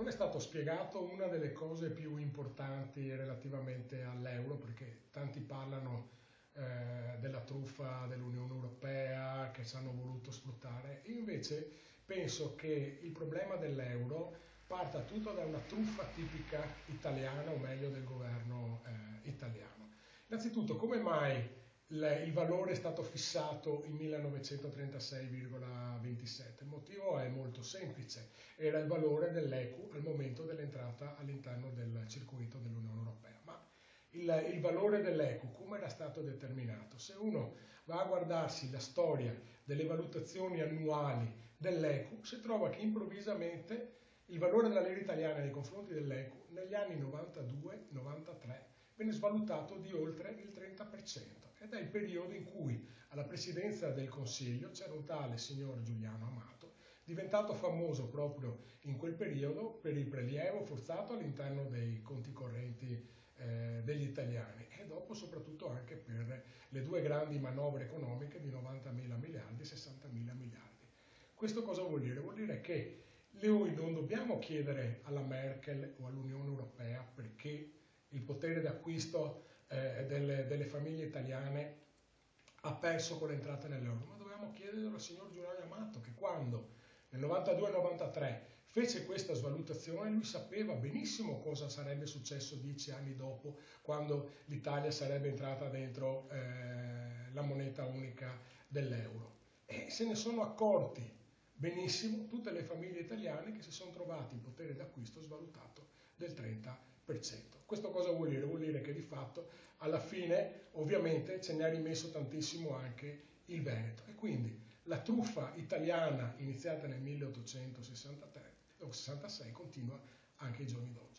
non è stato spiegato una delle cose più importanti relativamente all'euro, perché tanti parlano della truffa dell'Unione Europea che ci hanno voluto sfruttare. Io invece penso che il problema dell'euro parta tutto da una truffa tipica italiana, o meglio del governo italiano. Innanzitutto, come mai il valore è stato fissato in 1936,27? Il motivo è molto semplice, era il valore dell'ECU al momento dell'entrata all'interno del circuito dell'Unione Europea. Ma il valore dell'ECU come era stato determinato? Se uno va a guardarsi la storia delle valutazioni annuali dell'ECU, si trova che improvvisamente il valore della lira italiana nei confronti dell'ECU negli anni 92-93 viene svalutato di oltre il 30%, ed è il periodo in cui alla presidenza del Consiglio c'era un tale signor Giuliano Amato, diventato famoso proprio in quel periodo per il prelievo forzato all'interno dei conti correnti degli italiani, e dopo soprattutto anche per le due grandi manovre economiche di 90.000 miliardi e 60.000 miliardi. Questo cosa vuol dire? Vuol dire che noi non dobbiamo chiedere alla Merkel o all'Unione Europea perché il potere d'acquisto delle famiglie italiane ha perso con l'entrata nell'euro, ma dobbiamo chiederlo al signor Giuliano Amato, che quando nel 92-93 fece questa svalutazione, lui sapeva benissimo cosa sarebbe successo 10 anni dopo, quando l'Italia sarebbe entrata dentro la moneta unica dell'euro. E se ne sono accorti benissimo tutte le famiglie italiane che si sono trovate in potere d'acquisto svalutato del 30%. Questo cosa vuol dire? Vuol dire che di fatto alla fine ovviamente ce ne ha rimesso tantissimo anche il Veneto, e quindi la truffa italiana iniziata nel 1866 continua anche ai giorni d'oggi.